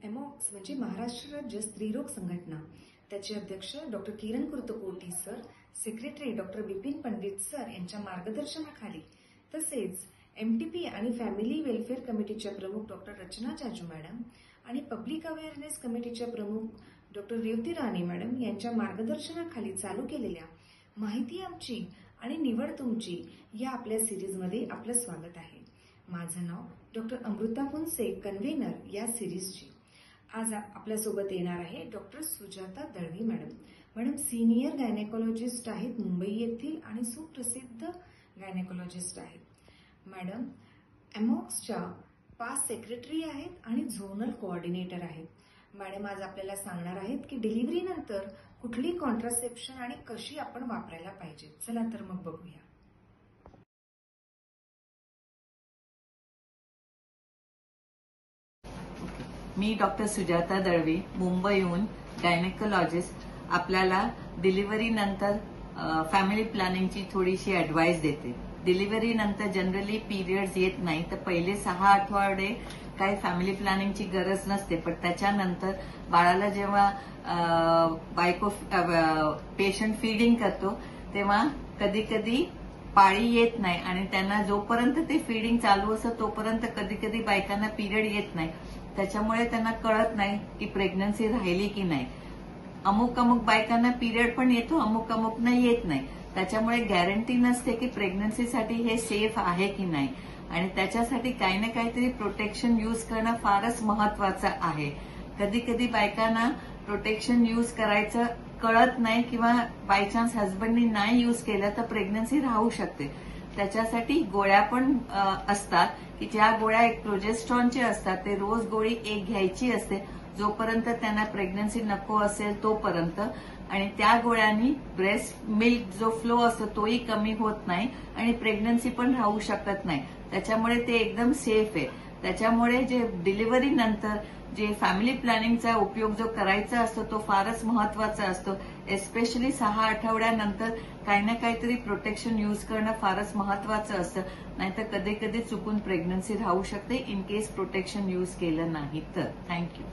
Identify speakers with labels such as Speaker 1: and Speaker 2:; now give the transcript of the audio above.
Speaker 1: एमॉक्स म्हणजे महाराष्ट्र राज्य स्त्रीरोग संघटना, त्याचे अध्यक्ष doctor Kiran Kurtkoti sir, secretary doctor Bipin Pandit sir यांच्या मार्गदर्शनाखाली, तसेच एमटीपी आणि फॅमिली वेलफेअर कमिटीच्या प्रमुख डॉक्टर रचना जाजू मॅडम आणि पब्लिक अवेअरनेस कमिटीच्या प्रमुख डॉक्टर रेवती राणे मॅडम यांच्या मार्गदर्शनाखाली चालू केलेल्या माहिती आमची आणि निवड तुमची या आपल्या सिरीजमध्ये आपलं स्वागत आहे. माझं नाव डॉक्टर अमृता पुनसे, कन्व्हेनर या सिरीजची. आज आपल्यासोबत येणार आहे doctor Sujata Dalvi madam. Madam senior gynaecologist आहेत मुंबई येथील आणि सुप्रसिद्ध गायनेकोलॉजिस्ट आहेत. मॅडम एमॉक्सच्या पास्ट सेक्रेटरी आहेत आणि झोनल कोऑर्डिनेटर आहेत. मॅडम आज आपल्याला सांगणार आहेत की डिलिव्हरी नंतर कुठली कॉन्ट्रासेप्शन आणि कशी आपण वापरायला पाहिजे. चला तर मग बघूया.
Speaker 2: मी डॉक्टर सुजाता दळवी, मुंबईहून गायनेकोलॉजिस्ट. आपल्याला डिलिव्हरी नंतर फॅमिली प्लॅनिंगची थोडीशी ऍडवाइस देते. डिलिव्हरी नंतर जनरली पिरियड्स येत नाही, तर पहिले 6 आठवडे काही फॅमिली प्लॅनिंगची गरज नसते. पण त्याच्यानंतर बाळाला जेव्हा बायको पेशंट फीडिंग करतो तेव्हा कधी कधी पाळी येत नाही आणि त्यांना जोपर्यंत ते फीडिंग चालू असतं तोपर्यंत कधी कधी बायकांना पिरियड येत नाही. त्याच्यामुळे त्यांना कळत नाही की प्रेग्नन्सी राहिली की नाही. अमुक बायकांना पिरियड पण येतो, अमुक येत नाही. त्याच्यामुळे गॅरंटी नसते की प्रेग्नन्सीसाठी हे सेफ आहे की नाही. आणि त्याच्यासाठी काही ना काहीतरी प्रोटेक्शन यूज करणं फारच महत्वाचं आहे. कधी कधी बायकांना प्रोटेक्शन यूज करायचं कळत नाही किंवा बायचान्स हस्बंडनी नाही यूज केलं तर प्रेग्नन्सी राहू शकते. त्याच्यासाठी गोळ्या पण असतात की ज्या गोळ्या एक प्रोजेस्ट्रॉनचे असतात, ते रोज गोळी एक घ्यायची असते जोपर्यंत त्यांना प्रेग्नन्सी नको असेल तोपर्यंत. आणि त्या गोळ्यांनी ब्रेस्ट मिल्क जो फ्लो असतो तोही कमी होत नाही आणि प्रेग्नन्सी पण राहू शकत नाही. त्याच्यामुळे ते एकदम सेफ आहे. त्याच्यामुळे जे डिलिव्हरी नंतर जे फॅमिली प्लॅनिंगचा उपयोग जो करायचा असतो तो फारच महत्वाचा असतो. एस्पेशली 6 आठवड्यानंतर काही ना काहीतरी प्रोटेक्शन यूज करणं फारच महत्वाचं असतं. नाहीतर कधी कधी चुकून प्रेग्नन्सी राहू शकते इन केस प्रोटेक्शन यूज केलं नाही तर. थँक्यू.